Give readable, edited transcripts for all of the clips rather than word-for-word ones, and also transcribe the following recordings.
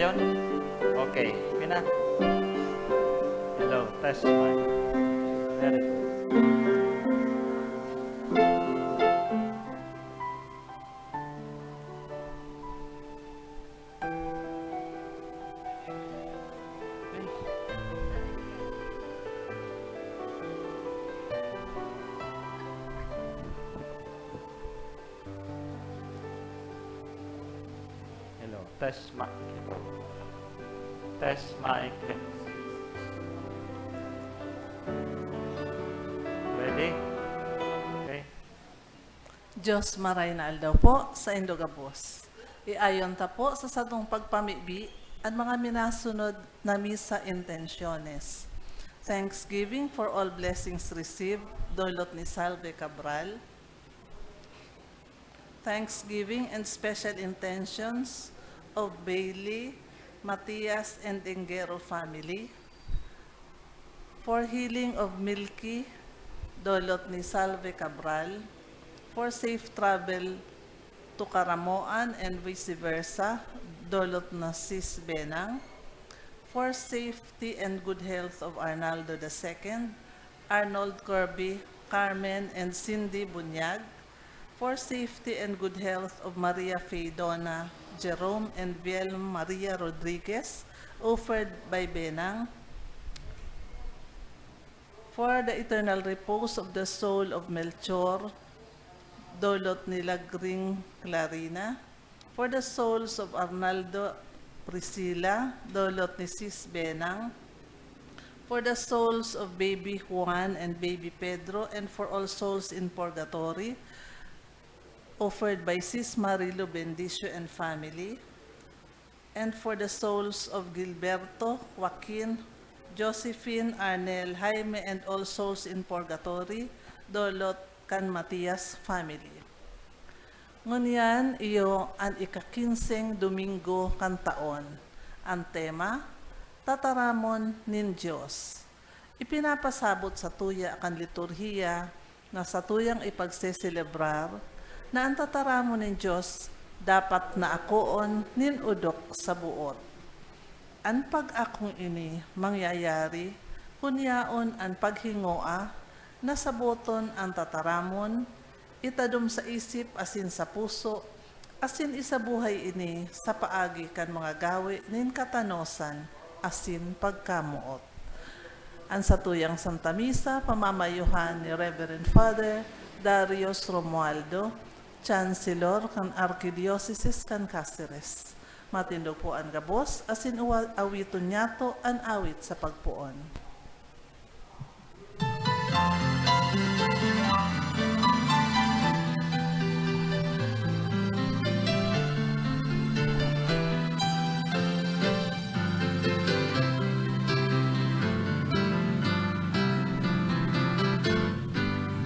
ngayon? Okay. Okay na. Hello. Test mic. Very good. Hello. Test mic. Test mic. Ready? Okay. Diyos maray na aldaw po sa Indogabos. Iayon ta po sa sadong pagpamibi at mga minasunod na misa intenciones. Thanksgiving for all blessings received, Dolot ni Salve Cabral. Thanksgiving and special intentions of Bailey, Matias, and Engero family. For healing of Milky, Dolot ni Salve Cabral. For safe travel to Caramoan and vice versa, Dolot na Sis Benang. For safety and good health of Arnaldo II, Arnold Kirby, Carmen, and Cindy Bunyag. For safety and good health of Maria Faydona, Jerome, and Viel Maria Rodriguez, offered by Benang. For the eternal repose of the soul of Melchor, Dolot ni Lagring Clarina. For the souls of Arnaldo, Priscilla, Dolot ni Sis Benang. For the souls of baby Juan and baby Pedro, and for all souls in purgatory, offered by Sis Marilo Bendicio and family. And for the souls of Gilberto, Joaquin, Josephine, Arnel, Jaime, and all souls in purgatory, Dolot kan Matias family. Ngunyan iyo ang ika-15 Domingo kan taon. Ang tema, Tataramon nin Diyos. Ipinapasabot sa tuya kan liturhiya na sa tuyang ipagseselebrar na ang tataramon nin Diyos dapat na akoon nin udok sa buot. An pag-akong ini mangyayari, kunyaon ang paghingoa, nasaboton ang tataramon, itadum sa isip asin sa puso, asin isabuhay ini sa paagi kan mga gawi nin katanosan, asin pagkamuot. Ang satuyang Santa Misa, pamamayuhan ni Reverend Father Darius Romualdo, Chancellor kan Arkidiocese kan Cáceres. Matindog po ang gabos, asin awiton nyato ang awit sa pagpuon.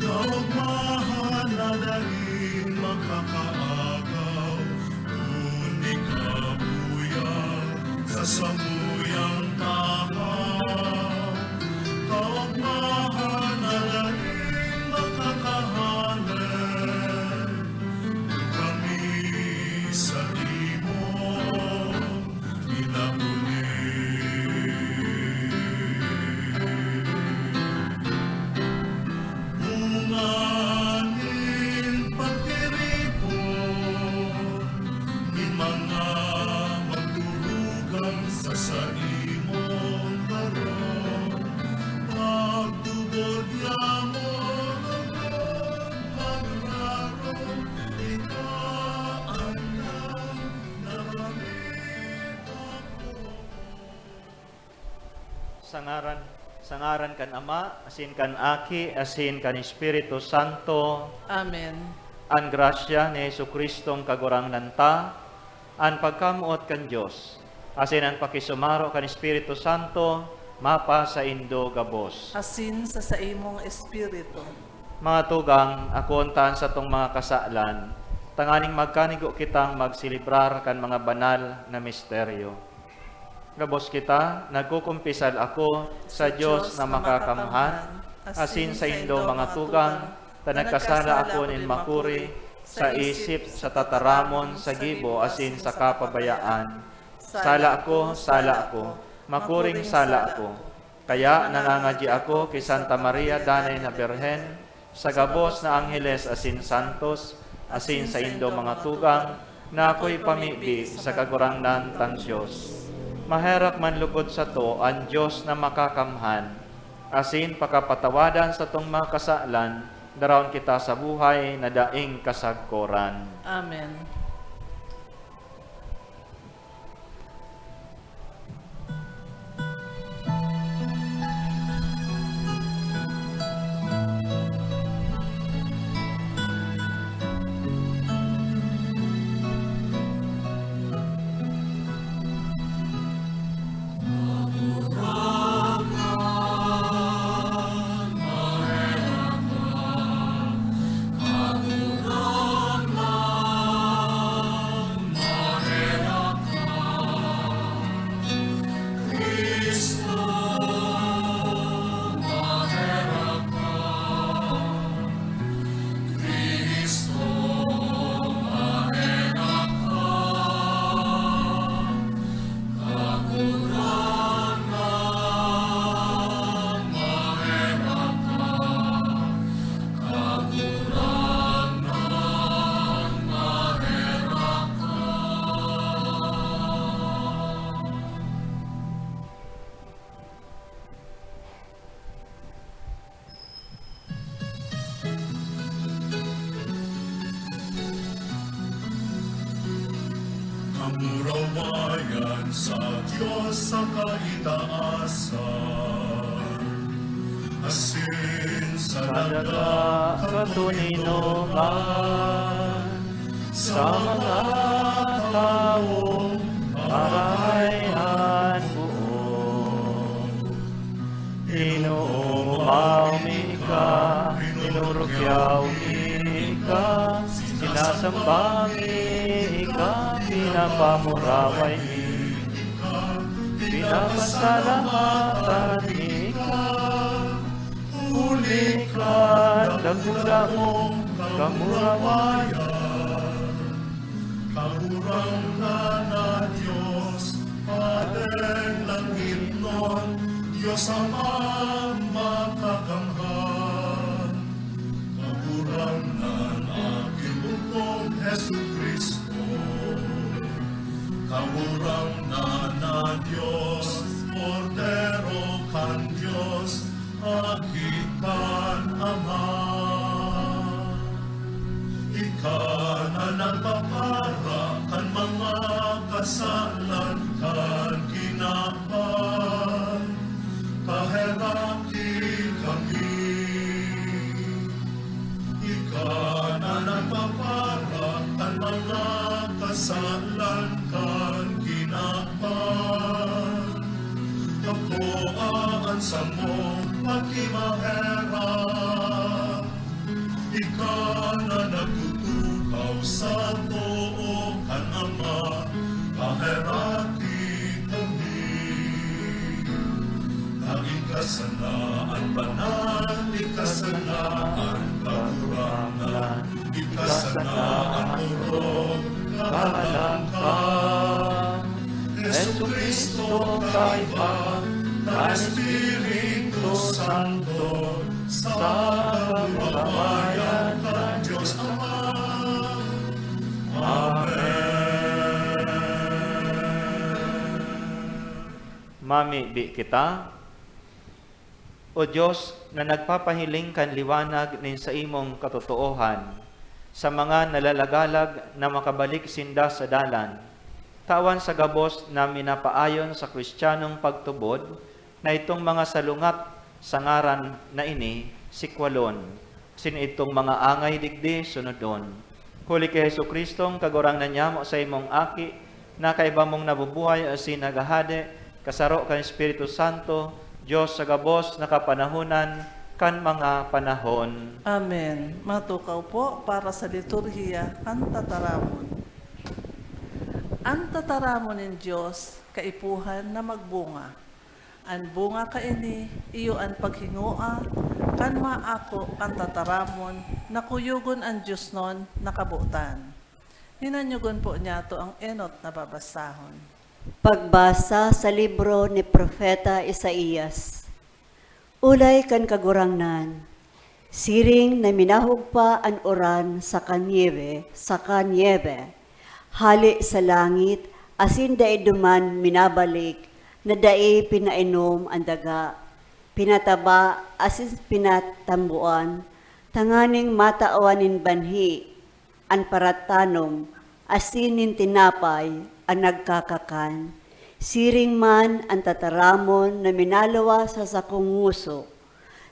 Kaugmahan na dahin makakaagaw, ngunit kabuyang sa samuyang takaw. Kaugmahan na dahin makakahanan, kami sa timog pinahuli. Bunganin pagtiripon, ni mga magturugang sa saimong karon. Pagtugod lamon ang paglaron, ikaalam na kami ako. Sangaran kan Ama, asin kan Aki, asin kan Espiritu Santo, Amen. an grasya ni Jesucristong kagurangnan ta, an pagkamuot kan Dios, asin an pakisumaro kan Espiritu Santo, mapa sa Indo gabos. Asin sa saimong espiritu. Mga tugang, akontan sa tong mga kasalan, tanganing magkanigo kitang magsilibrar kan mga banal na misteryo. Gabos kita, nagkukumpisal ako sa Diyos na makakamhan, asin sa Indo mga tugang, ta nagkasala ako nin makuri, sa isip, sa tataramon, sa gibo, asin sa kapabayaan. Sala ko, makuring sala ko. Kaya nangangadya ako kay Santa Maria Danay na Birhen, sa gabos na Angheles asin Santos, asin sa indo mga tugang, na ako'y pamibi sa kagurangnan tang Diyos. Maherak man lugod sa to ang Diyos na makakamhan, asin pakapatawadan sa tong mga kasalan, darawon kita sa buhay na daing kasagkoran. Amen. Kamurawayan sa Diyos sa kaitaasan, asin sa Talaga katuninungan sa mga taong marayan buo. Inuumaw ka, inurugyaw ka, sinasambang ka, pinapamuraway ka, pinapasalamatan ka, huli ka, dagula mong kamurawayan. Kamurang na Diyos, Padre langit nun, Diyos Ama makakamhan. Kamurang na aking bukong Jesu Kristo, kamurang na Diyos, Cordero kan Diyos, akitan Ama. Ika na nagpapara kan mga kasalan kan kinapan, kaheraki kami. Ika na nagpapara kan mga kasalan kan kinapan, ako aansa mo pagkimaherap. Ika na nagtutukaw sa too kan Ama, kaheraki kami. Naging kasanaan banal, ikasanaan kagurangan, ikasanaan urog, kahalangkan. Jesu Cristo kaiba, na Espiritu Santo, sa kamurawayan ka Diyos Ama. Amen. Mamibi kita, O Diyos na nagpapahiling kan liwanag nin sa imong katotoohan, sa mga nalalagalag na makabalik sinda sa dalan, tawan sa gabos na minapaayon sa Kristiyanong pagtubod, na itong mga salungat sa ngaran na ini, sikwalon, sin itong mga angay digdi sunodon. Huli kay Hesu Kristong kagurang nanyamo sa imong aki, na kaiba mong nabubuhay asin nagahade, kasaro kan Espiritu Santo, Diyos sa gabos na kapanahunan, kan mga panahon. Amen. Matukaw po para sa liturhiya ang tataramon. Ang tataramon ng Diyos, kaipuhan na magbunga. Ang bunga kaini, iyo ang paghingoa, kan maako ang tataramon, nakuyugon ang Diyos non nakabutan. Hinanyugon po niya to ang enot na babasahon. Pagbasa sa libro ni Propeta Isaías. Ulay kan kagurangnan, siring na minahog pa ang oran sa kanyebe, hali sa langit, asin dae duman minabalik, na dae pinainom ang daga, pinataba asin pinatambuan, tanganing mataawanin banhi, ang paratanom, asinin tinapay, ang nagkakakan. Siring man ang tataramon na minalawa sa sakong nguso,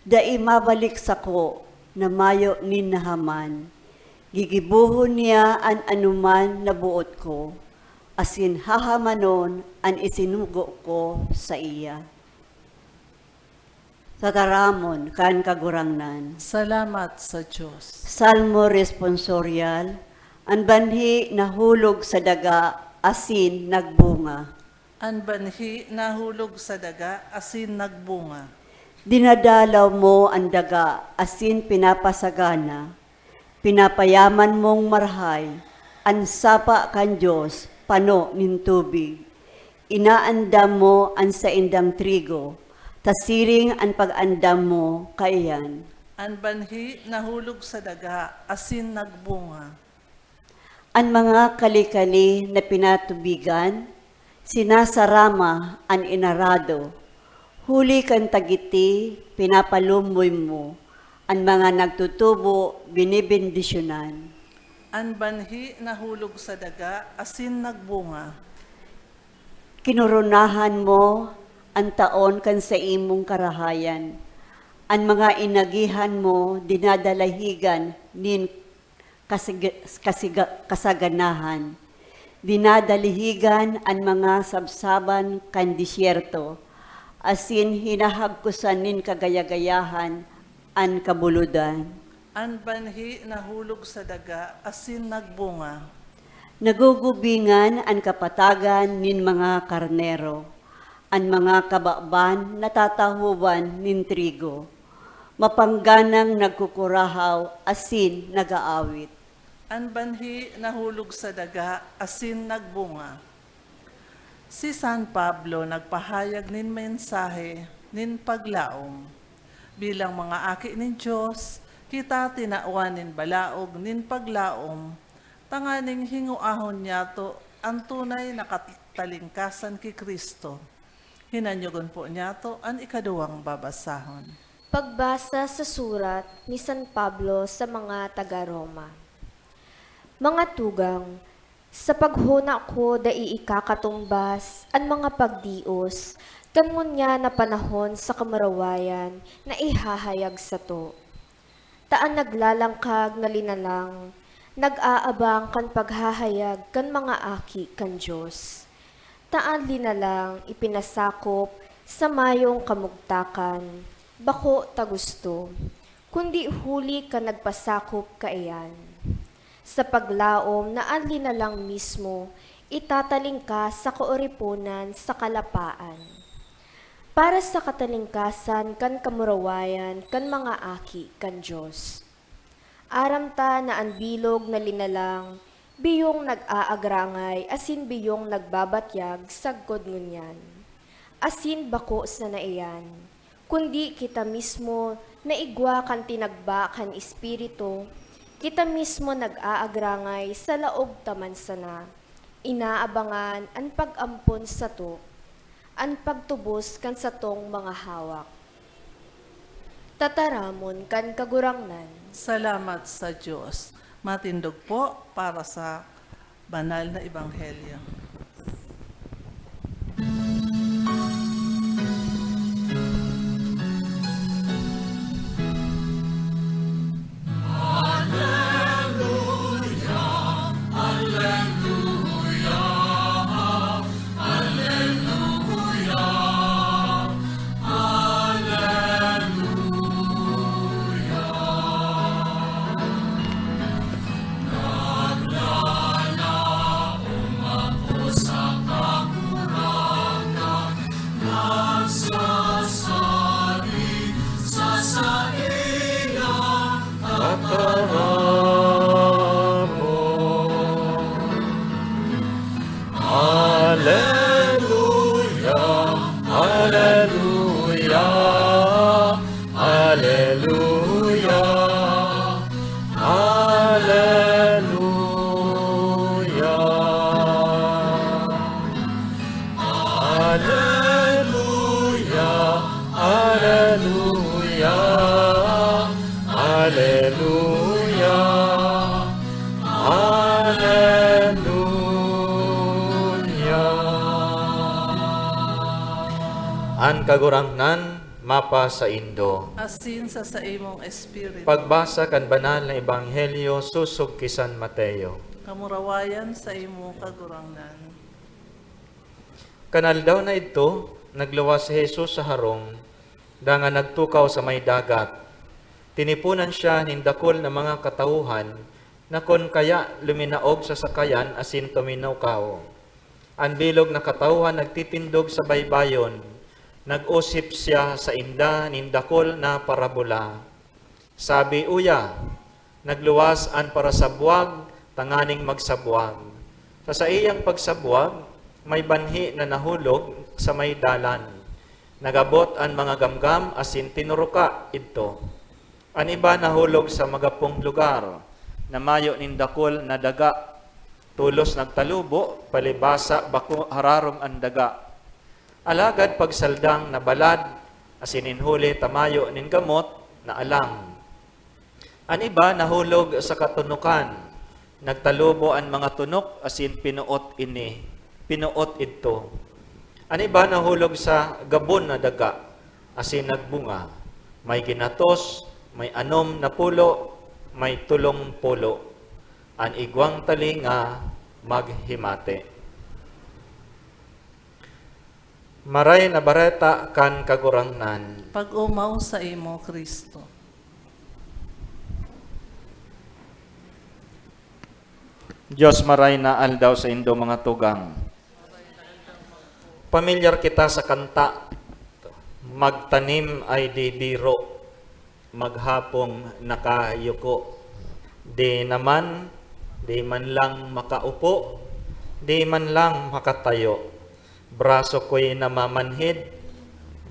dai mabalik sako na mayo ninahaman. Gigibuhon niya ang anuman na buot ko, asin hahamanon ang isinugo ko sa iya. Tataramon kan kagurangnan. Salamat sa Diyos. Salmo responsorial, ang banhi nahulog sa daga, asin nagbunga. Ang banhi nahulog sa daga, asin nagbunga. Dinadalaw mo ang daga, asin pinapasagana. Pinapayaman mong marhay, ang sapa kan Diyos, pano nin tubig. Inaandam mo ang sa indang trigo, tasiring ang pag-andam mo kaiyan. Ang banhi nahulog sa daga, asin nagbunga. Ang mga kalikali na pinatubigan, sinasarama ang inarado. Huli kan tagiti, pinapalumboy mo. Ang mga nagtutubo, binibendisyonan. Ang banhi nahulog sa daga, asin nagbunga. Kinurunahan mo ang taon kan sa imong karahayan. Ang mga inagihan mo, dinadalahigan nin kasaganahan. Dinadalihigan ang mga sabsaban kan disyerto, asin hinahagkusan nin kagayagayahan an kabuludan. Ang banhi nahulog sa daga, asin nagbunga. Nagugubingan ang kapatagan nin mga karnero, ang mga kababan natatahuban nin trigo, mapangganang nagkukurahaw, asin nagaawit. Ang banhi nahulog sa daga, asin nagbunga. Si San Pablo nagpahayag nin mensahe nin paglaom. Bilang mga aki nin Diyos, kita tinauan nin balaog nin paglaom, tanganing hinguahon niya to ang tunay na katalingkasan ki Kristo. Hinanyugon po niya to ang ikaduwang babasahon. Pagbasa sa surat ni San Pablo sa mga taga-Roma. Mga tugang, sa paghuna ko dai ikakatumbas ang mga pagdios, kangun na panahon sa kamarawayan na ihahayag sa to. Taan naglalangkag na linalang, nag-aabang kan paghahayag kan mga aki kan Diyos. Taan linalang ipinasakop sa mayong kamugtakan, bako tagusto, kundi huli ka nagpasakop kaiyan. Sa paglaom na anli na lang mismo, itataling ka sa kaoripunan sa kalapaan. Para sa katalingkasan kan kamurawayan kan mga aki kan Diyos. Aramta na ang bilog na linalang, biyong nag-aagrangay, asin biyong nagbabatyag, sagkod ngunyan. Asin bako sa naiyan, kundi kita mismo na igwa kan tinagba kan espiritu, kita mismo nag-aagrangay sa laog taman sana, inaabangan ang pag-ampon sa to, ang pagtubos kan sa tong mga hawak. Tataramon kan kagurangnan. Salamat sa Diyos. Matindog po para sa banal na ebanghelyo. Alleluia, Alleluia, Alleluia, Alleluia. An kagurangnan mapa sa Indo. Asin sa imong espiritu. Pagbasa kan banal na ebanghelyo susog ki San Mateo. Kamurawayan sa imong kagurangnan. Kanal daw na ito, nagluwas si Jesus sa harong, nga nagtukaw sa may dagat. Tinipunan siya nindakol na mga katauhan, na kon kaya luminaog sa sakayan asin tuminawkaw. Ang bilog na katauhan nagtitindog sa baybayon, nag-usip siya sa inda nindakol na parabola. Sabi, uya, nagluwas an para sa buwag, tanganing magsabwag. Sa iyang pagsabwag, may banhi na nahulog sa may dalan. Nagabot ang mga gamgam asin tinuruka ito. Ang iba nahulog sa magapong lugar, na mayo nindakol na daga. Tulos nagtalubo, palibasa bako hararong ang daga. Alagad pagsaldang na balad, asin inhuli tamayo nin gamot na alang. Ang iba nahulog sa katunukan, nagtalubo ang mga tunok asin pinuot ito. Ang iba nahulog sa gabon na daga, asin nagbunga. May ginatos, may anom na pulo, may tulong pulo. Ang igwang talinga maghimate. Maray na bareta kan kagurangnan. Pag-umaw sa imo, Kristo. Diyos maray na aldaw sa indo mga tugang. Pamilyar kita sa kanta, magtanim ay di biro, maghapong nakayuko. Di man lang makaupo, di man lang makatayo. Braso ko'y namamanhid,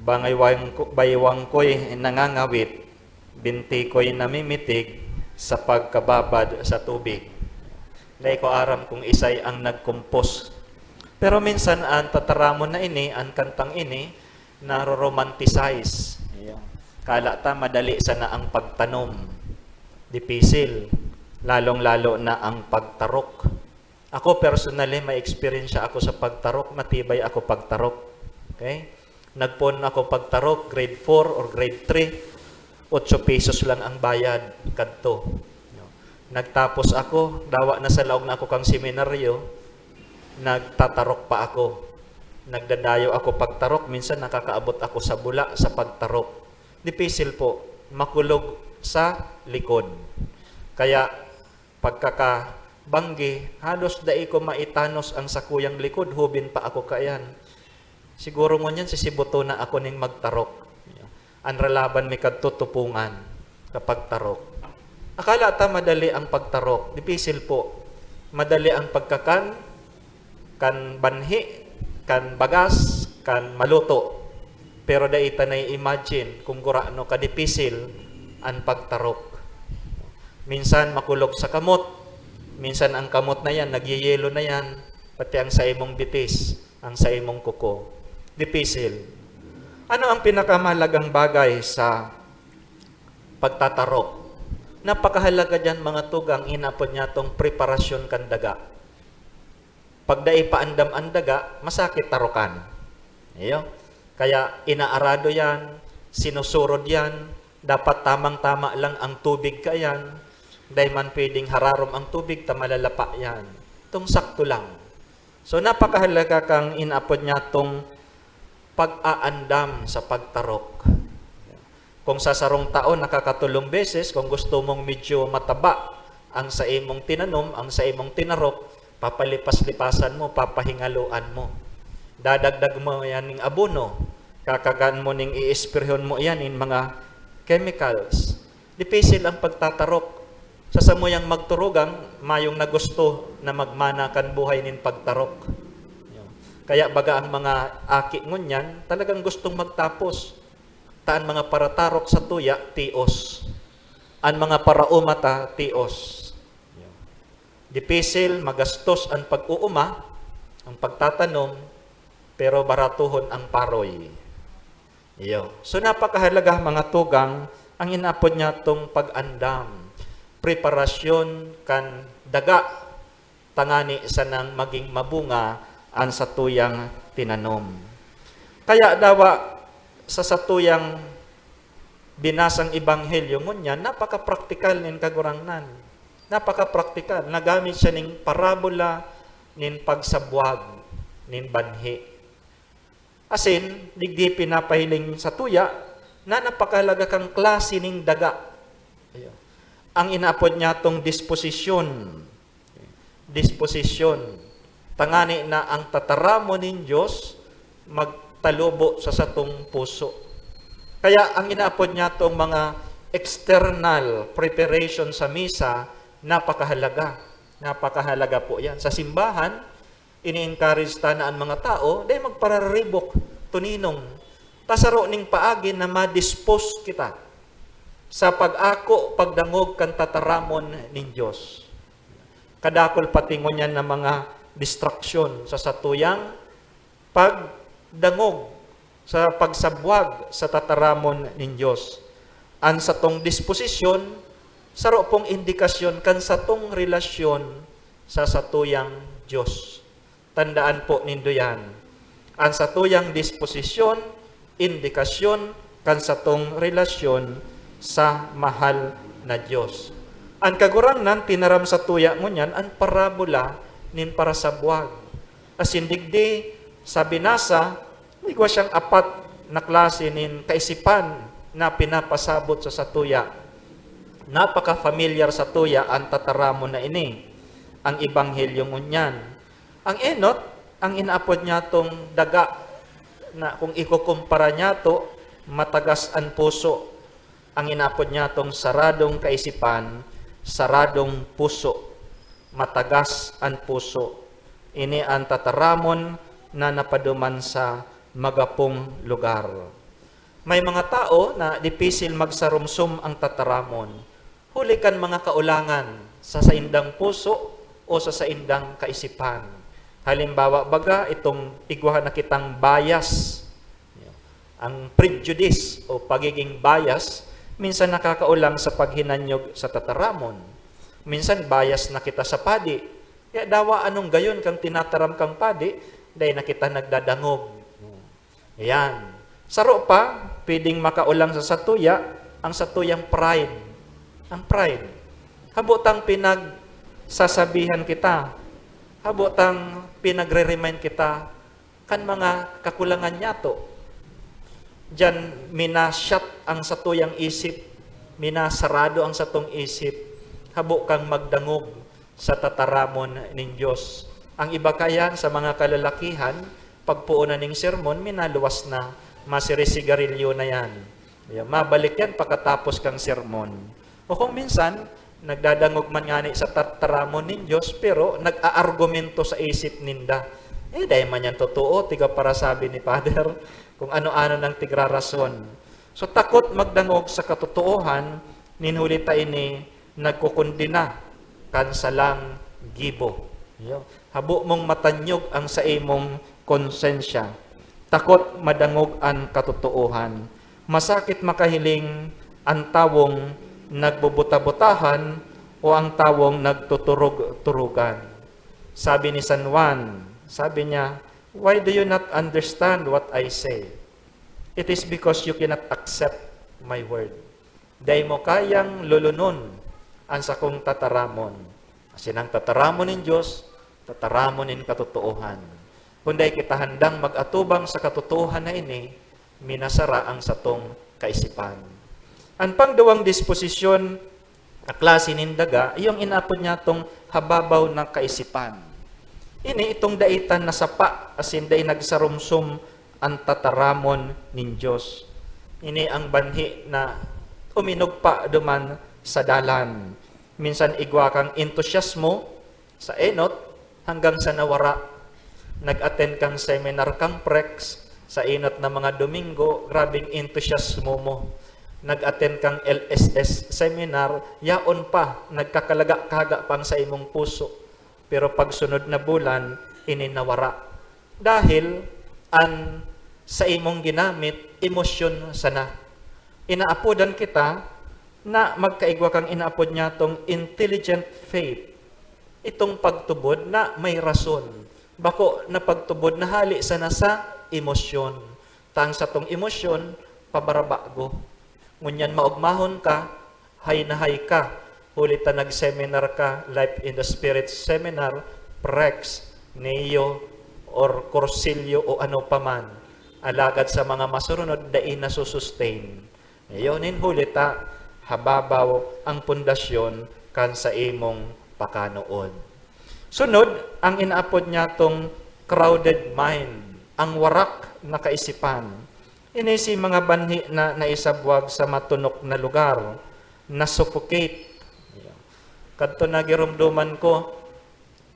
baywang ko'y nangangawit, binti ko'y namimitig sa pagkababad sa tubig. Lay ko aram kung isay ang nagkumpos. Pero minsan ang tataramon na ini, ang kantang ini, naro-romanticize. Kala ta madali sana ang pagtanom. Dipisil, lalong-lalo na ang pagtarok. Ako personally, may experience ako sa pagtarok, matibay ako pagtarok. Okay? Nagpon ako pagtarok, grade 4 or grade 3, 8 pesos lang ang bayad, kadto. Nagtapos ako, dawa na sa laog na ako kang seminaryo, nagtatarok pa ako. Nagdadayo ako pagtarok, minsan nakakaabot ako sa bula sa pagtarok. Dipisil po, makulog sa likod. Kaya pagkakabanggi, halos dai ko maitanos ang sakuyang likod, hubin pa ako kayan. Siguro mo niyan, sisibuto na ako ning magtarok. Anralaban may kadtutupungan kapag tarok. Akala ta madali ang pagtarok, dipisil po. Madali ang pagkakan, kan banhi, kan bagas, kan maluto. Pero dai tanay imagine kung gurano kadipisil ang pagtarok. Minsan makulog sa kamot, minsan ang kamot na yan, nagyeyelo na yan, pati ang sa imong bitis, ang sa imong kuko. Dipisil. Ano ang pinakamahalagang bagay sa pagtatarok? Napakahalaga dyan mga tugang, inapod niya tong preparasyon kan daga. Pag dai paandam ang daga, masakit tarokan. Iyo. Kaya inaarado yan, sinusurod yan, dapat tamang-tama lang ang tubig ka yan, dahil man pwedeng hararom ang tubig, tamalalapa yan. Itong sakto lang. So napakahalaga kang inapod niya tong pag-aandam sa pagtarok. Kung sa sarong taon, nakakatulong beses, kung gusto mong medyo mataba ang sa imong tinanom, ang sa imong tinarok, papalipas-lipasan mo, papahingaluan mo. Dadagdag mo yan ng abono, kakagan mo ning i-esprehon mo yan in mga chemicals. Dipisil ang pagtatarok. Sa samuyang magturugang, mayong nagusto na magmana kan buhay nin pagtarok. Kaya baga ang mga aki ngunyan, talagang gustong magtapos. Taan mga paratarok sa tuya, tios. Ang mga paraumata, tios. Dipisil, magastos ang pag-uuma, ang pagtatanom, pero baratuhon ang paroy. Iyo. So napakahalaga mga tugang, ang inapod niya tong pag-andam, preparasyon kan daga, tangani sa nang maging mabunga ang satuyang tinanom. Kaya dawa sa satuyang binasang ebanghelyo ngunyan, napaka-praktikal nin kagurangnan. Napaka-praktikal. Nagamit siya ning parabola, nin pagsabwag, nin banhi. Asin, digdi pinapahiling sa tuya, na napakahalaga kang klase ning daga. Ayun. Ang inaapod niya tong disposisyon. Disposisyon. Tangani na ang tataramo nin Diyos, magtalubo sa satong puso. Kaya ang inaapod niya tong mga external preparation sa misa, napakahalaga. Napakahalaga po yan. Sa simbahan, ini-encourage tanaan mga tao, dahil magpararibok, tuninong, tasaro ning paagi na ma-dispose kita sa pag-ako, pagdangog kan tataramon ning Diyos. Kadakol patingon yan ng mga distraksyon sa satuyang pagdangog, sa pagsabwag sa tataramon ning Diyos. Ang satong disposisyon, saro pong indikasyon kan satong relasyon sa satuyang Diyos. Tandaan po nindo yan. Ang satuyang disposisyon, indikasyon, kan satong relasyon sa mahal na Diyos. Ang kagurangnan, tinaram sa tuya mo niyan, ang parabola nin para sa buwag. As indigdi, sa binasa, igwa siyang apat na klase nin kaisipan na pinapasabot sa satuya. Napaka-familiar sa tuya ang tataramo na ini, ang ebanghelyo ngunyan. Ang enot, ang inaapod niya tong daga, na kung ikukumpara niya to, matagas ang puso. Ang inaapod niya tong saradong kaisipan, saradong puso. Matagas ang puso. Ini ang tataramon na napaduman sa magapong lugar. May mga tao na dipisil magsarumsum ang tataramon. Huli kan mga kaulangan sa saindang puso o sa saindang kaisipan. Halimbawa, baga, itong igwahan na kitang bias. Ang prejudice o pagiging bias, minsan nakakaulang sa paghinanyog sa tataramon. Minsan bias na kita sa padi. Kaya dawa anong gayon kang tinataram kang padi, dahil na kita nagdadangog. Ayan. Saro pa, pwedeng makaulang sa satuya, ang satuyang pride. Ang pride. Habutang pinagsasabihan kita, habutang pinagre-remind kita kan mga kakulangan niya to. Diyan minasyat ang satuyang isip, minasarado ang satong isip, habo kang magdangog sa tataramon ning Diyos. Ang iba kayan sa mga kalalakihan, pagpuunan ning sermon, minaluwas na, masirisigarilyo na yan. Mabalik yan pagkatapos kang sermon. O kung minsan, nagdadangog man ngani sa tataramon nin Diyos, pero nag-aargumento sa isip ninda. Dahil man yan totoo, tiga para sabi ni Father, kung ano-ano ng tigrarason. So takot magdangog sa katotoohan, ninhuli ta ini nagkukundina, kansalang gibo. Habo mong matanyog ang sa imong konsensya. Takot madangog ang katotoohan. Masakit makahiling ang tawong nagbubuta-butahan o ang tawong nagtuturog-turugan. Sabi ni San Juan, sabi niya, "Why do you not understand what I say? It is because you cannot accept my word." Dahil mo kayang lulunon ang sakong tataramon. Kasi nang tataramon ng Diyos, tataramon ng katotoohan. Kung dahil kita handang mag-atubang sa katotoohan na ini, minasara ang satong kaisipan. Ang pangdawang disposisyon na klase nin daga, yung inapod niya itong hababaw ng kaisipan. Ini itong daitan na sapa, asin day nagsarumsum ang tataramon nin Diyos. Ini ang banhi na uminog pa duman sa dalan. Minsan igwa kang entusiasmo sa enot hanggang sa nawara. Nag-attend kang seminar kang prex sa enot na mga Domingo, grabing entusiasmo mo. Nag-attend kang LSS seminar, yaon pa, nagkakalaga-kaga pang sa imong puso. Pero pagsunod na bulan, ininawara. Dahil an sa imong ginamit, emosyon sana. Inaapodan kita na magkaigwa kang inaapod niya tong intelligent faith. Itong pagtubod na may rason. Bako na pagtubod na hali sana sa emosyon. Tang sa tong emosyon, pabarabago. Ngunyan maugmahon ka, hay na hay ka. Huli ta nag-seminar ka, Life in the Spirit Seminar, Prex, Neo, or Corsilio o ano paman. Alagad sa mga masurunod, dai na susustain. Ngayon, huli ta, hababaw ang pundasyon kan sa imong pakanoon. Sunod, ang inaapod niya tong crowded mind, ang warak na kaisipan. Ini si mga banhi na naisabwag sa matunok na lugar, na suffocate. Kadto na girumduman ko,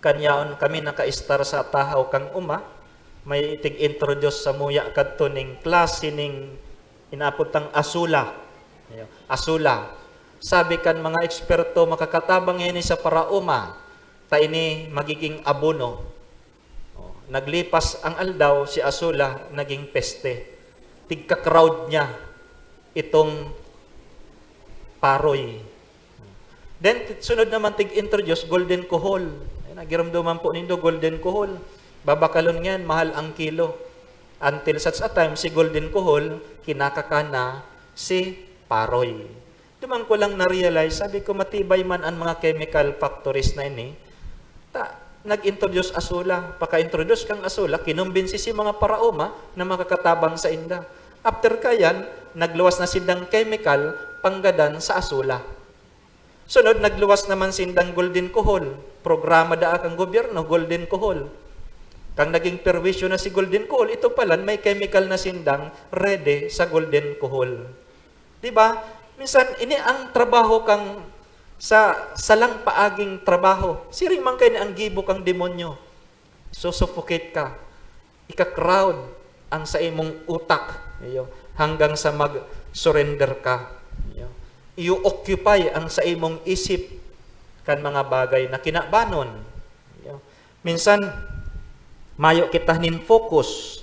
kanyaon kami naka-star sa tahaw kang uma, may itig-introduce sa muya kadto ning klase ning inaapod tang asula. Asula. Sabi kan mga eksperto, makakatabang yan sa parauma, ta ini magiging abono. Naglipas ang aldaw, si Asula naging peste. Tigka-crowd niya itong paroy. Then, sunod naman tig-introduce, golden kohol. Nagiramduman po nindo, golden kohol. Babakalon ngayon, mahal ang kilo. Until such a time, si golden kohol, kinakakana si paroy. Duman ko lang na-realize, sabi ko, matibay man ang mga chemical factories na ini. Nag-introduce Asula. Paka-introduce kang Asula, kinumbinsi si mga paraoma na makakatabang sa inda. After kayan, nagluwas na sindang chemical panggadan sa Asula. Sunod, nagluwas naman sindang golden kohol. Programa da kang gobyerno, golden kohol. Kang naging perwisyo na si golden kohol, ito pala may chemical na sindang ready sa golden kohol. Diba? Minsan, ini ang trabaho kang sa salang paaging trabaho. Siring man kayo ang gibo kang demonyo. So, suffocate ka. Ika-crowd ang sa imong utak. Hanggang sa mag-surrender ka. I-occupy ang sa imong isip kan mga bagay na kinabanon. Minsan, mayo kita nin focus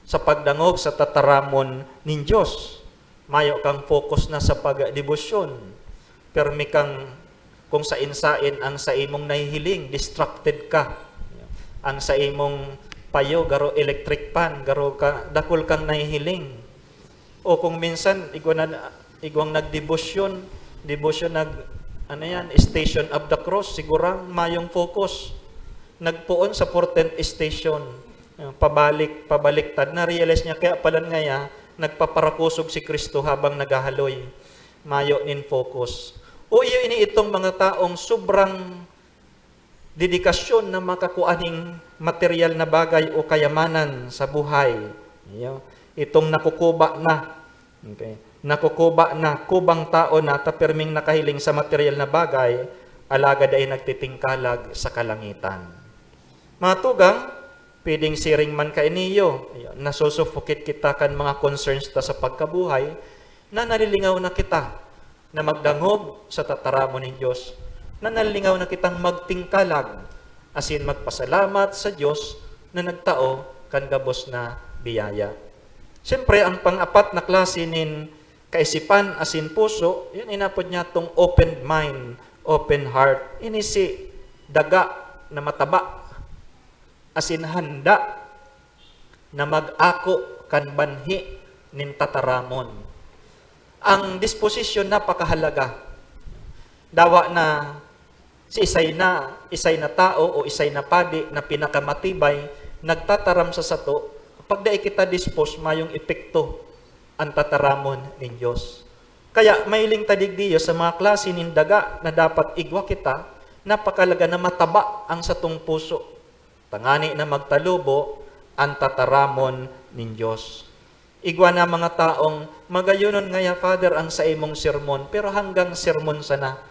sa pagdangog sa tataramon nin Diyos. Mayo kang focus na sa pagdebosyon. Permi kang kung sa insain ang sa imong nahihiling, distracted ka. Ang sa imong payo, garo electric pan, garo ka, dakol kang nahihiling. O kung minsan, igwang nagdebosyon, Station of the Cross, sigurang mayong focus. Nagpuon sa Portent Station, pabaliktad, na-realize niya, kaya pala ngaya, nagpaparakusog si Kristo habang naghahaloy. Mayo nin focus. O iyo ini itong mga taong sobrang dedikasyon na makakuaning material na bagay o kayamanan sa buhay. Itong nakukuba na. Okay. Nakukuba na, kubang tao na, taperming nakahiling sa material na bagay, alagad ay nagtitingkalag sa kalangitan. Mga tugang, pwedeng siring man ka iniyo, nasusufukit kita kan mga concerns ta sa pagkabuhay, na nalilingaw na kita na magdangog sa tataramon ng Diyos, na nalilingaw na kitang magtingkalag, asin magpasalamat sa Diyos na nagtao kan gabos na biyaya. Siyempre, ang pang-apat na klase nin kaisipan asin puso, yun inapod niya tong open mind, open heart. Ini si daga na mataba, asin handa na mag-ako kan banhi nin tataramon. Ang disposisyon napakahalaga. Dawa na si isay na tao o isay na padi na pinakamatibay, nagtataram sa sato, pag dahi kita dispose, mayong epekto ang tataramon ng Diyos. Kaya mailing tadigdiyo sa mga klase nin daga na dapat igwa kita, napakalaga na mataba ang satong puso. Tangani na magtalubo ang tataramon ng Diyos. Igwa na mga taong magayunon ngaya, Father, ang sa imong sermon, pero hanggang sermon sana,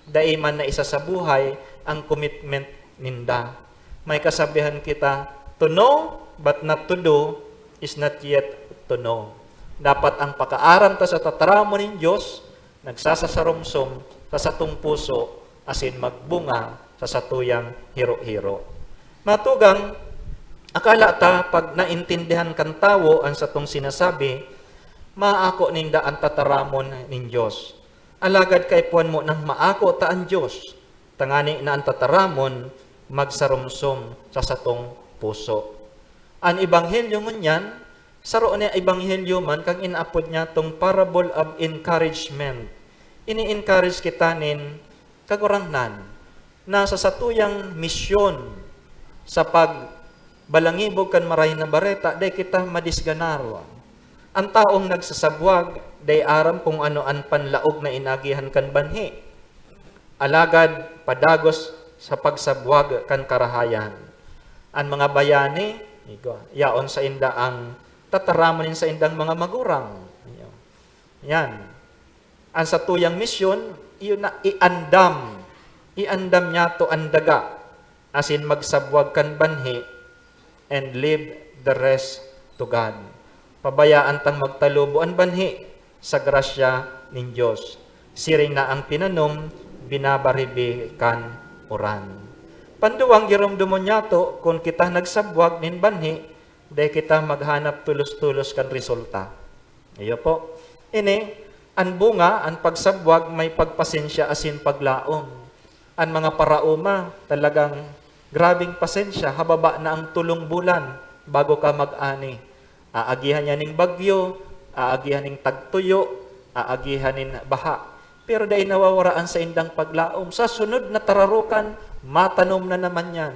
daiman na isa sa buhay ang commitment ninda. May kasabihan kita, to know but not to do is not yet to know. Dapat ang pakaaram ta sa tataramon ng Diyos, nagsasasarumsom sa satong puso, asin magbunga sa satuyang hiro-hiro. Matugang, Akala ta pag naintindihan kan tawo ang sa tong sinasabi, maako ninda ang tataramon ning Dios. Alagad kay puan mo nang maako ta ang Dios. Tangani na ang tataramon magsarumsum sa satong puso. Ang ebanghelyo ngunyan, saro niya ebanghelyo man kang inaapod niya tong parable of encouragement. Ini-encourage kita nin kagurangnan na sa satuyang misyon sa pagbalangibog kan maray na bareta, day kita madisganarwa. Ang taong nagsasabwag, day aram kung ano ang panlaog na inagihan kan banhi. Alagad, padagos sa pagsabwag kan karahayan. Ang mga bayani, yaon sa inda ang tataramonin sa indang mga magurang. Yan. Ang satuyang misyon, iyon na iandam niya to ang daga, as in magsabwag kan banhi, and leave the rest to God. Pabayaan tang magtalubo ang banhi sa grasya ng Diyos. Siring na ang tinanom, binabaribi kan uran. Panduang giramdumon niya to, kung kita nagsabwag nin banhi, day kita maghanap tulos-tulos kan resulta. Iyo po. Ini, ang bunga, ang pagsabwag, may pagpasensya asin paglaom. Ang mga parauma, talagang grabing pasensya, hababa na ang tulong bulan bago ka mag-ani. Aagihan niya ning bagyo, aagihan ning tagtuyo, aagihan ning baha. Pero dahil nawawaraan sa indang paglaom, sa sunod na tararukan, matanom na naman yan.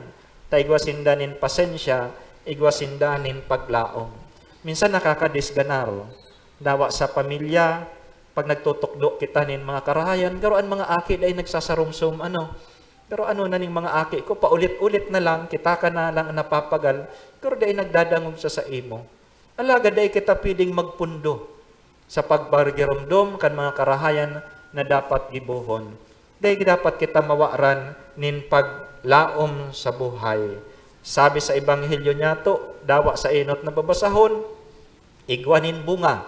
Taigwasinda nin pasensya, igwasinda nin paglaom. Minsan nakakadisganaro. Dawa sa pamilya, pag nagtutukdo kita nin mga karahayan, garoan mga aki ay nagsasarumsum, pero ano na ning mga aki ko, paulit-ulit na lang, kita ka na lang napapagal, pero dahil nagdadangog sa imo. Alaga dahil kita pwedeng magpundo sa pagbargiramdom kan mga karahayan na dapat gibuhon. Dahil dapat kita mawaran nin paglaom sa buhay. Sabi sa ebanghelyo niya to, dawa sa inot na babasahon, igwanin bunga,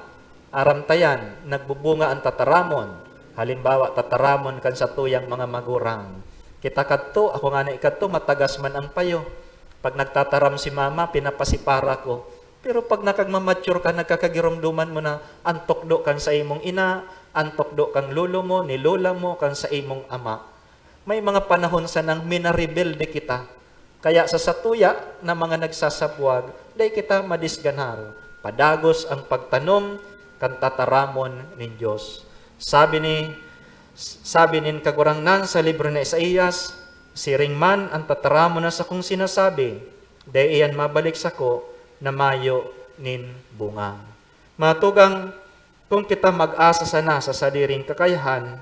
aramtayan, nagbubunga ang tataramon. Halimbawa, tataramon kan sa tuyang mga magurang. Kita kadto, ako nga na ikadto, matagas man ang payo. Pag nagtataram si mama, pinapasipara ko. Pero pag nakagmamature ka, nagkakagiramduman mo na antokdo kan sa imong ina, antokdo kang lolo mo, ni lola mo, kan sa imong ama. May mga panahon sa nang minarebelde kita. Kaya sa satuya na mga nagsasabwag, day kita madisganar. Padagos ang pagtanom, kan tataramon nin Diyos. Sabi nin kagurangnan sa libro na Isaías, siring man ang tataramon na sa kong sinasabi, day iyan mabalik sa ko na mayo nin bunga. Matugang, kung kita mag-asa sana sa saliring kakayahan,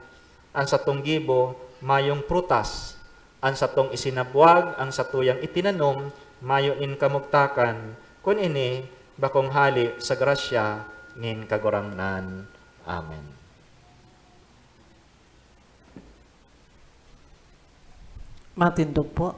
ang satong gibo, mayong prutas, ang satong isinabwag, ang satuyang itinanom, mayo nin kamugtakan, kun ini, bakong hali sa grasya, nin kagurangnan. Amen. Matindog po.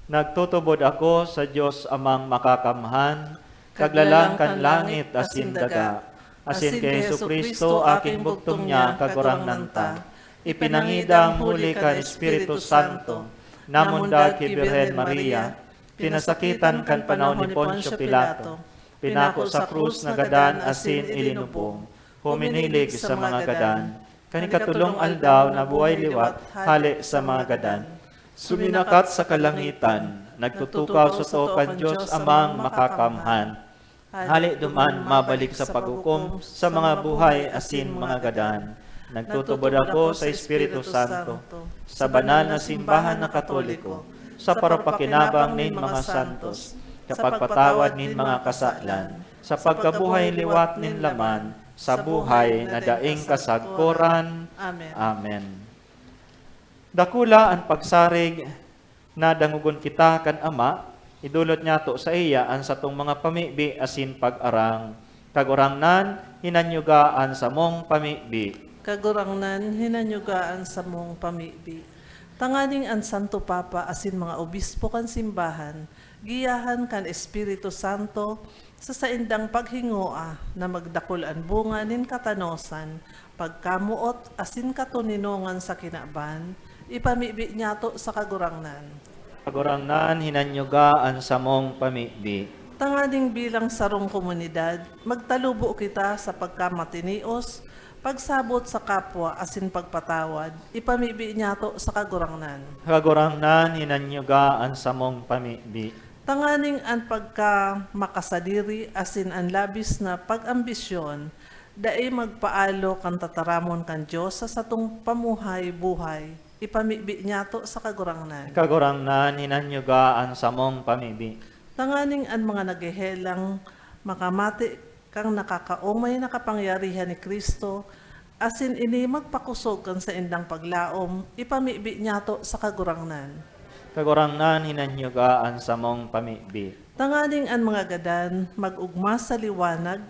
Nagtutubod ako sa Diyos amang makakamhan, kaglalang kan langit asin daga, asin kay Jesucristo aking bugtong niya kagurangnan ta. Ipinangidang huli kan Espiritu Santo, namundag kay Birhen Maria, pinasakitan kan panahon ni Poncio Pilato, pinako sa krus na gadan asin ilinubong, huminilig sa mga gadan, kanikatulong aldaw na buhay liwat, hali sa mga gadan. Suminakat sa kalangitan, nagtutukaw sa tokan Diyos amang makakamhan. Hali duman mabalik sa paghukom sa mga buhay asin mga gadan. Nagtutubod ako sa Espiritu Santo, sa banal na simbahan na Katoliko, sa parapakinabang nin mga santos, kapag patawad nin mga kasalan, sa pagkabuhay liwat nin laman, sa buhay na daing kasagkoran. Amen. Amen. Dakula ang pagsarig na dangugon kita kan Ama, idulot niya to sa iya ang satong mga pamibi asin pag-arang. Kagurangnan, hinanyugaan sa mong pamibi. Kagurangnan, hinanyugaan sa mong pamibi. Tanganing ang Santo Papa asin mga obispo kan simbahan, giyahan kan Espiritu Santo sa saindang paghingoa na magdakol ang bunga nin katanosan, pagkamuot asin katuninongan sa kinaban, ipamibi niyato sa kagurangnan. Kagurangnan hinanyugaan sa mong pamibi. Tanganing bilang sarong komunidad, magtalubo kita sa pagkamatinios, pagsabot sa kapwa asin pagpatawad, ipamibi niyato sa kagurangnan. Kagurangnan hinanyugaan sa mong pamibi. Tanganing ang pagka makasadiri asin ang labis na pag-ambisyon, dai magpaalo kan tataramon kan Diyos sa satong pamuhay-buhay, ipamibi niyato sa kagurangnan. Kagurangnan hinanyugaan sa mong pamibi. Tanganing ang mga naghehelang makamati kang nakakaumay na kapangyarihan ni Kristo, asin ini magpakusog kan sa indang paglaom, ipamibi niyato sa kagurangnan. Kagurangnan hinanyugaan sa mong pamibi. Tanganing ang mga gadan mag-ugma sa liwanag,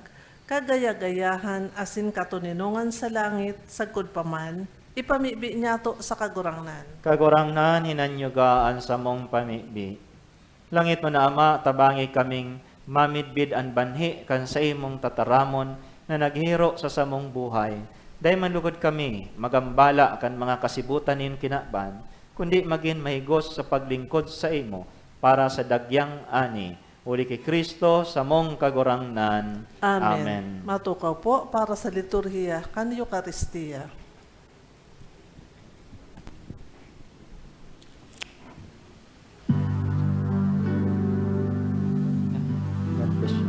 kagaya-gayahan asin katuninungan sa langit, sagkod paman, ipamibi niyato sa kagurangnan. Kagurangnan hinanyugaan sa mong pamibi. Langit mo na Ama, tabangi kaming mamidbid an banhi kan sa imong tataramon na naghiro sa samong buhay. Dahil manlugod kami, magambala kan mga kasibutan nin kinaban, kundi maging mahigos sa paglingkod sa imo para sa dagyang ani. Uli kay Kristo sa mong kagurangnan. Amen. Matukaw po para sa liturhiya kan Eucharistia. God bless you.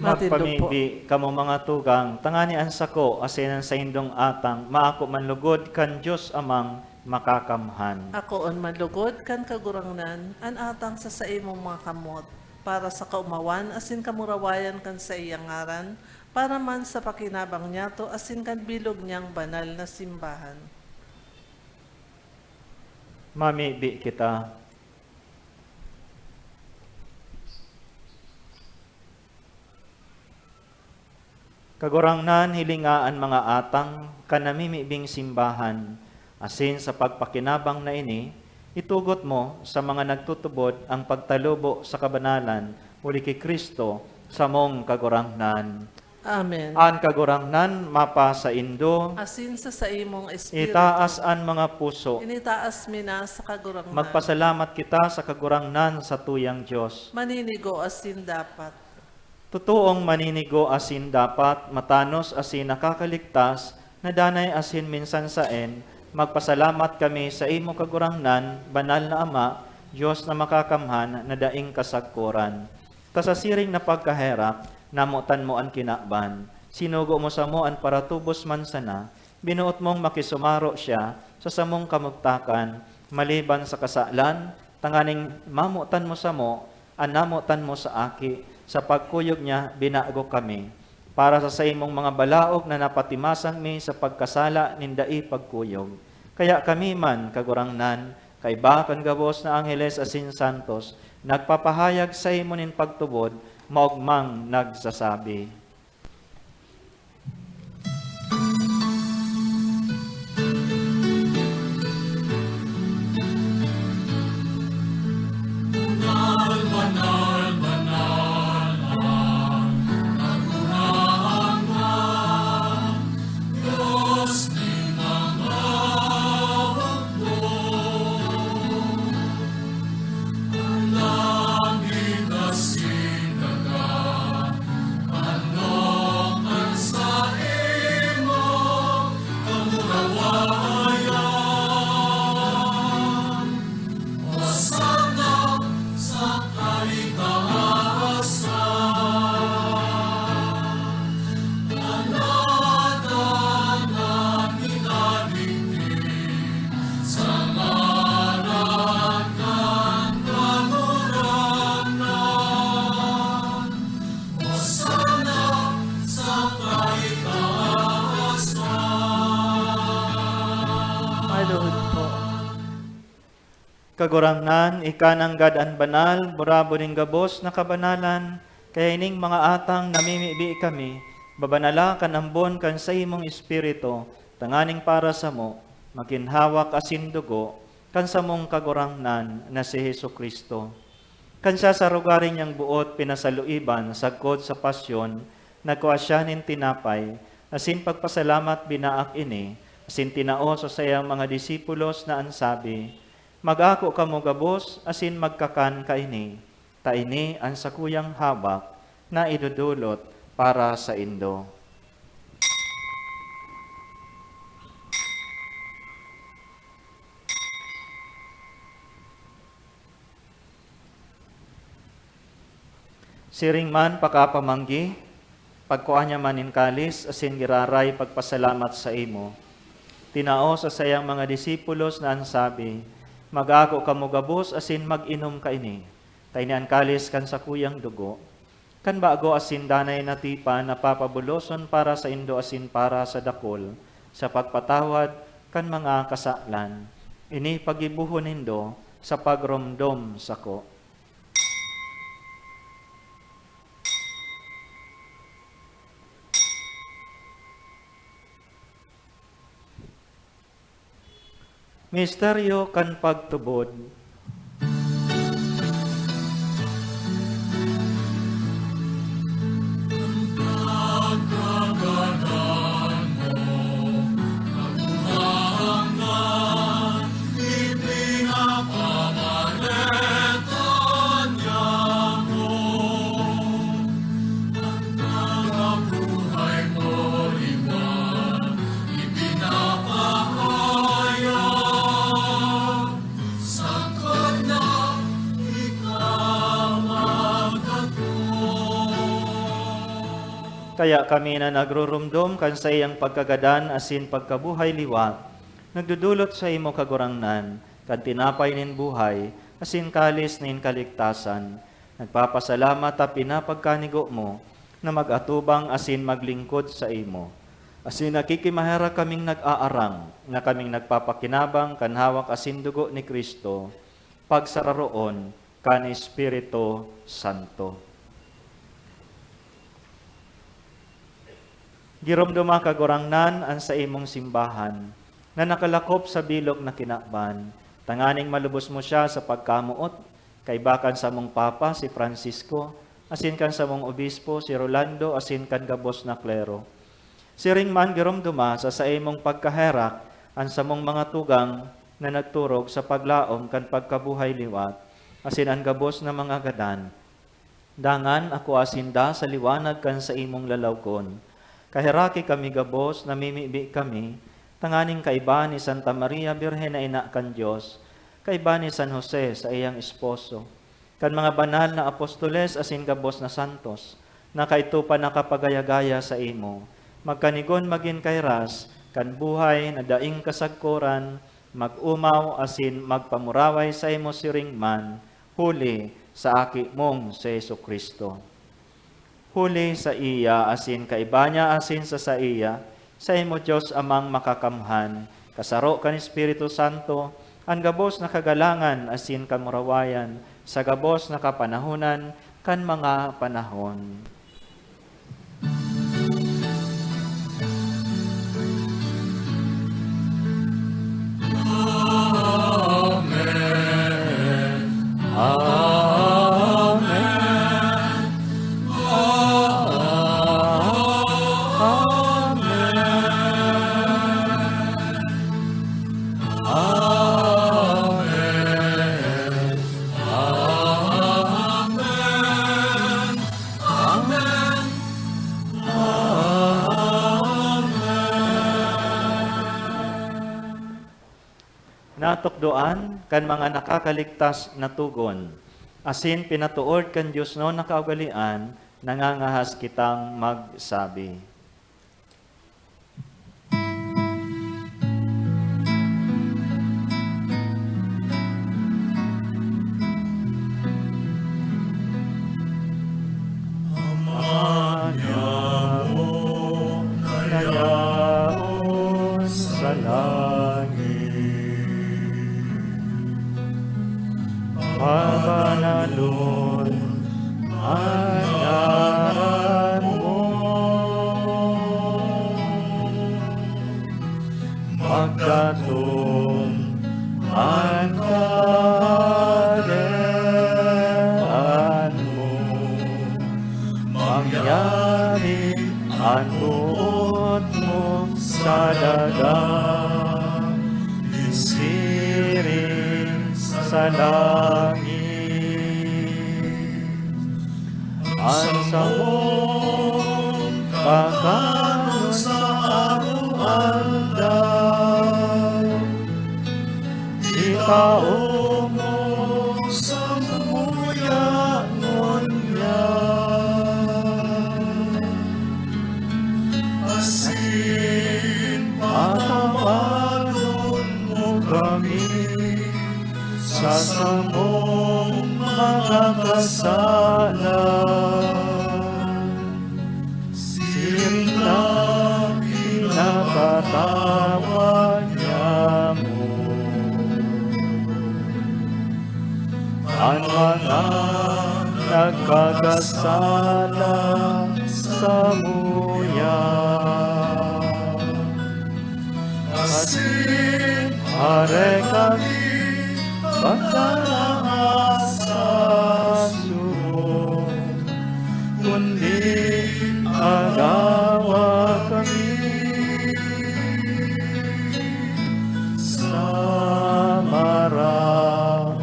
Magpamibi kamo mga tugang, tangani ang sako, asinan sa indong atang, maako manlugod kan Diyos amang makakamhan. Ako on manlugod kan kagurangnan, an atang sa imong mga kamot, para sa kaumawan asin kamurawayan kan sa iyang ngaran, para man sa pakinabang niyato asin kan bilog niyang banal na simbahan. Mamibi kita. Kagurangnan hilingaan mga atang kanamimibing simbahan, asin sa pagpakinabang na ini, itugot mo sa mga nagtutubod ang pagtalubo sa kabanalan uli kay Kristo sa mong kagurangnan. Amen. An kagurangnan mapa sa indo, Asin sa imong espiritu, itaas an mga puso. initaas mina sa kagurangnan. Magpasalamat kita sa kagurangnan sa tuyang Diyos. Maninigo asin dapat. Totoong maninigo asin dapat, matanos asin nakakaligtas, nadanay asin minsan saen, magpasalamat kami sa imo kagurangnan, banal na Ama, Diyos na makakamhan, na daing kasagkuran. Kasasiring na pagkaherap, namutan mo ang kinakban, sinugo mo sa mo ang paratubos man sana, binuot mong makisumaro siya sa samong kamugtakan, maliban sa kasalan, tanganing mamutan mo sa mo, anamutan mo sa aki, sa pagkuyog niya, binago kami. Para sa imong mga balaog na napatimasang mi sa pagkasala nindai pagkuyog. Kaya kami man, kagurangnan, kay bakan gabos na Angeles asin Santos, nagpapahayag sa imo nin pagtubod, maugmang nagsasabi. My Lord po. Kagurangnan, ikananggad an banal, murabo ning gabos na kabanalan, kaya ining mga atang namimibi kami, babanala kan ambon kan sa imong espiritu, tanganing para sa mo, maginhawak asin dugo, kan sa mong kagurangnan na si Jesucristo. Kan siya sa rugarin niyang buot pinasaluiban, sagkod sa pasyon, nagkuha siya nin tinapay, asin pagpasalamat binaak ini, asin tinao sa sayang mga disipulos na ansabi, mag-ako kamo gabos, asin magkakan kaini, taini ang sakuyang habak na idudulot para sa indo. Siring man pakapamanggi, pagkuha niya manin kalis, asin giraray pagpasalamat sa imo. Tinao sa sayang mga disipulos na ansabi, mag-ako kamo gabos, asin mag-inom kaini. Tainian kalis kan sa kuyang dugo. Kan bago asin danay na tipa na papabuloson para sa indo asin para sa dakol, sa pagpatawad kan mga kasaklan. Ini pagibuhon nindo sa pagromdom sako. Misteryo kan pagtubod. Kaya kami na nagrurumdom kan sa iyang pagkagadan asin pagkabuhay liwat, nagdudulot sa imo kagurangnan, kan tinapay nin buhay, asin kalis nin kaligtasan. Nagpapasalamat at pinapagkanigo mo, na mag-atubang asin maglingkod sa imo. Asin nakikimahera kaming nag-aarang, na kaming nagpapakinabang kan hawak asin dugo ni Kristo, pagsararoon kan Espiritu Santo. Giromdoma kagurangnan ang sa imong simbahan, na nakalakop sa bilog na kinakban, tanganing malubos mo siya sa pagkamuot, kay bakan sa mong Papa si Francisco, asin kan sa mong Obispo si Rolando, asin kan gabos na klero. Siring man giromdoma sa imong pagkaherak, ang sa mong mga tugang na nagturog sa paglaom kan pagkabuhay liwat, asin ang gabos na mga gadan. Dangan ako asinda sa liwanag kan sa imong lalawgon. Kahiraki kami gabos, namimibi kami, tanganing kaiba ni Santa Maria Birhen na ina kan Diyos, kaiba ni San Jose sa iyang esposo, kan mga banal na apostoles asin gabos na santos, na kaito pa nakapagayagaya sa imo, magkanigon magin kairas, kan buhay na daing kasagkuran, mag-umaw asin magpamuraway sa imo siring man, huli sa aki mong sa Jesucristo. Huli sa iya, asin kaiba niya asin sa iya, sa imo Diyos amang makakamhan, kasaro kan Espiritu Santo, ang gabos na kagalangan asin kamurawayan, sa gabos na kapanahunan, kan mga panahon. Natukdoan kan mga nakakaligtas na tugon. Asin pinatuod kan Diyos no nakaugalian, nangangahas kitang magsabi. Nayaon sa langit, pabanalon ang ngaran mo, magdatong ang kadean mo, mangyari ang buot mo sa dagat, isiring sa langit. Ang samong kakanon sa araw-aldaw, ikaw mo sa muyangon niya. Asin patawanon mo kami sa samong mga kasalan. Siring na pinakatawa niya mo ang mga nagkakasala sa muya. Asin are kami pagkalahas sa sumo, kundi agawa kami sa maraot.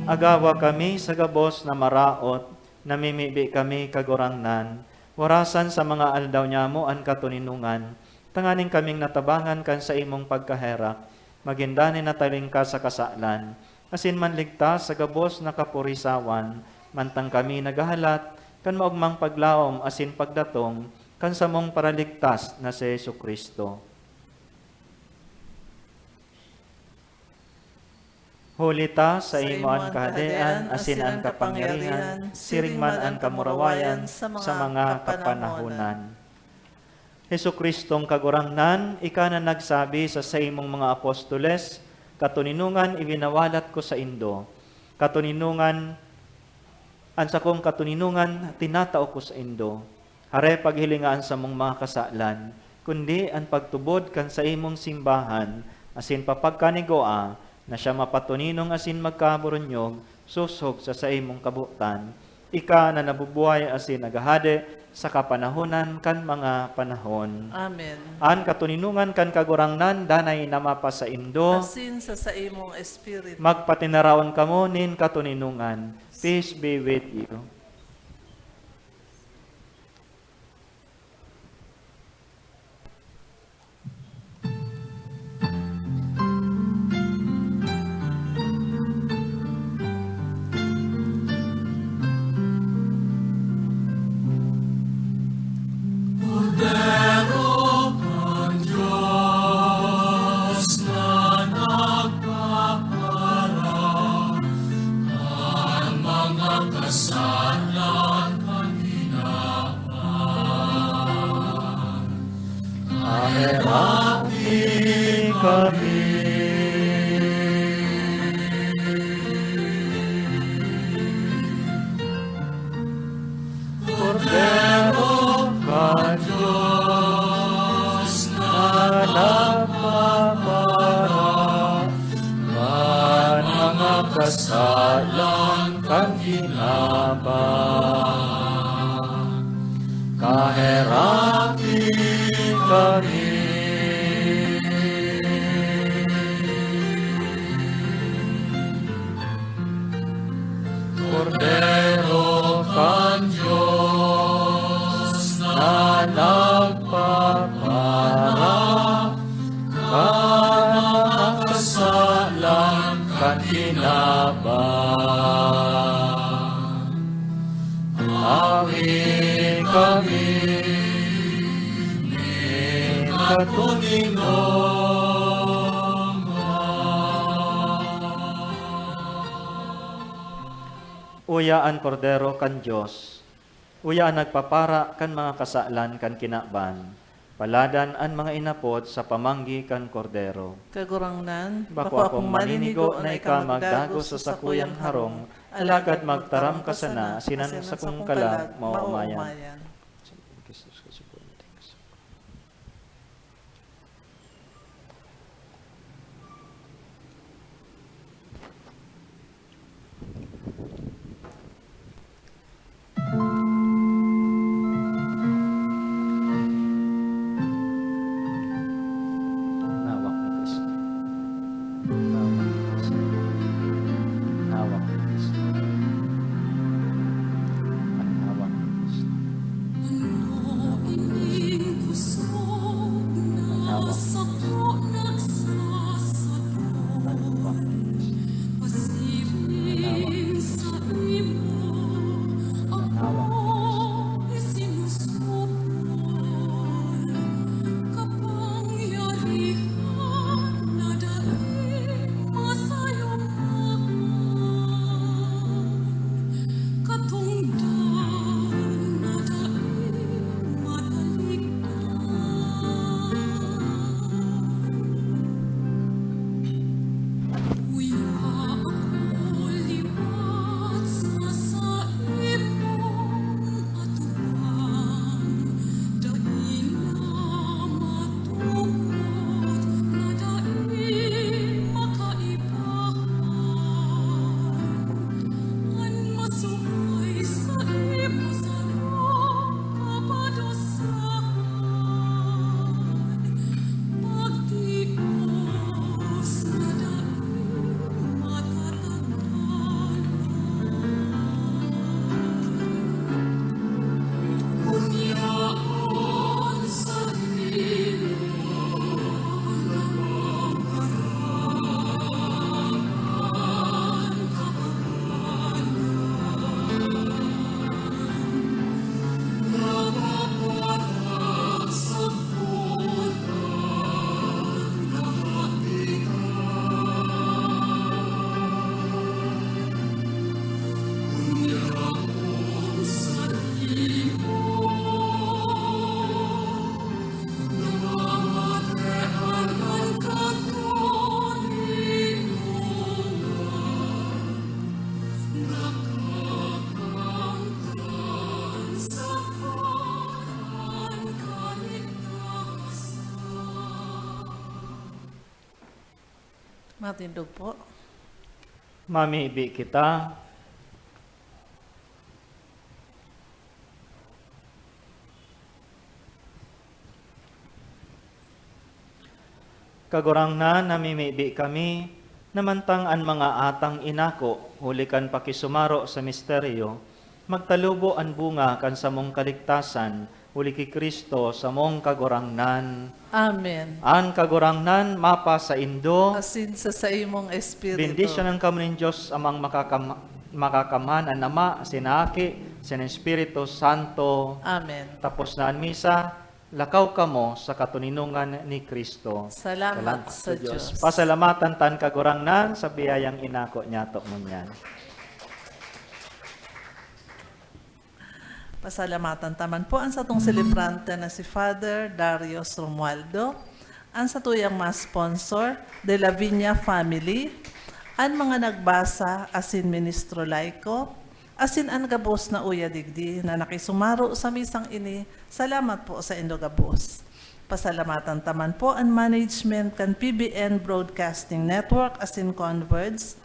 Agawa kami sa gabos na maraot, namimibi kami kagurangnan, warasan sa mga aldaw niya mo ang katuninungan, tanganing kaming natabangan kan sa imong pagkaherak, magindanin na taling ka sa kasalan, asin manligtas sa gabos na kapurisawan, mantang kami nagahalat, kan maugmang paglaom asin pagdatong, kan samong paraligtas na si Jesucristo. Hulita sa imo ang kahadean, asin ang kapangyarihan, siring man ang kamurawayan sa mga kapanahunan. Jesukristong kagurangnan, ika na nagsabi sa imong mga apostoles, katuninungan ibinawalat ko sa indo. Katuninungan, ansa kong katuninungan, tinatao ko sa indo. Hare paghilingaan sa mong mga kasalan, kundi ang pagtubod kan sa imong simbahan, asin papagkanigoa, na siya mapatuninong asin magkaburunyog, susog sa imong kabutan. Ika na nabubuhay asin nagahade sa kapanahunan kan mga panahon. Amen. An katuninungan kan kagurangnan, danay namapa sa indo, Asin sa imong espiritu. magpatinarawan kamo nin katuninungan. Peace be with you. Cordero ng Diyos na nagpaparang ang mga kasalanan Kaherapi kami. Cordero ka Diyos na nagpapara kan mga kasalan kan kinabang. Kaherapi kami. Cordero kan Diyos na nagpapara kan mga kasalan kan kinabang. Awi kami ni katuninong. Uyaan kordero kan Diyos, uyaan nagpapara kan mga kasalan kan kinaban, paladan an mga inapod sa pamanggi kan kordero. Kagurangnan, Bako akong maninigo na ika magdago sa sakuyang harong, alagad magtaram ka sana, sinan sa kong kalag, maumayan. Nawak ni Kristo. Nawak ni Kristo. Nawak ni Kristo. Nawak ni Kristo. Nawak ni Kristo. Matindog po. Mamibi kita. Kagurangnan namimibi kami, namantang an mga atang inako, hulikan pakisumaro sa misteryo, magtalubo an bunga kan sa mong kaligtasan, huli ki Kristo sa mong kagurangnan. Amen. An kagurangnan mapa sa indo, Asin sa imong espiritu. bendisyonan kamo ng Diyos amang makakaman ang Ama, sinaki, sin Espiritu Santo. Amen. Tapos na ang misa, lakaw kamo sa katuninungan ni Kristo. Salamat sa Diyos. Pasalamatan tan kagurangnan sa biyayang inako niya to mo niyan. Pasalamatan taman po ang satong celebrante na si Father Darius Romualdo, ang satuyang mga sponsor, De La Viña Family, ang mga nagbasa asin Ministro Laico, asin ang gabos na Uya Digdi na nakisumaro sa misang ini, salamat po sa indo gabos. Pasalamatan taman po ang management kan PBN Broadcasting Network asin Converge,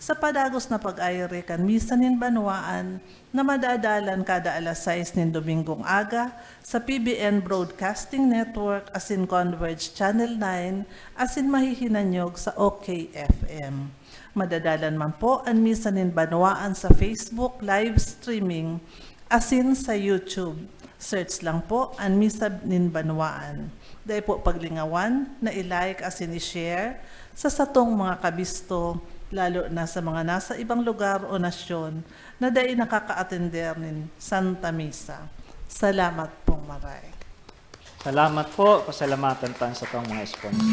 sa padagos na pag-ayari kan misa nin banwaan na madadalan kada alas 6 nin Domingong aga sa PBN Broadcasting Network asin Converge Channel 9 asin mahihinanyog sa OKFM. Madadalan man po ang misa nin banwaan sa Facebook live streaming asin sa YouTube. Search lang po ang misa nin banwaan. Dahil po paglingawan na i-like asin i-share sa satong mga kabisto, lalo na sa mga nasa ibang lugar o nasyon na dahil nakaka-attender nin Santa Misa. Salamat pong maray. Salamat po, pasalamatan tan sa tong mga sponsor.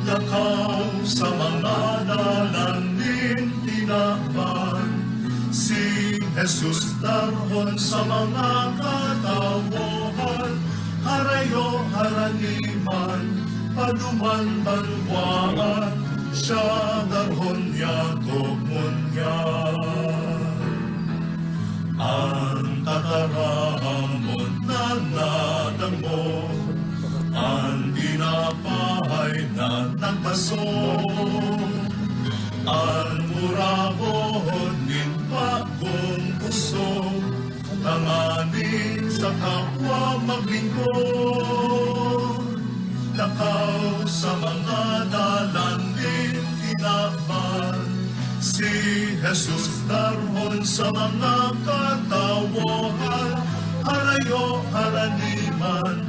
Lakaw sa mga dalanin tinakpan, si Jesus darhon sa mga katawohan, harayo haraniman, paduman banwaan, siya darhon yakop munyan. Ang tataramon na nadamo, ang dinapahay na nagbaso, ang murabon nin bagong puso, tanganin sa kapwa maglingkod. Lakaw sa mga dalanin tinapan, si Jesus darhon sa mga katawohan, harayo haraniman,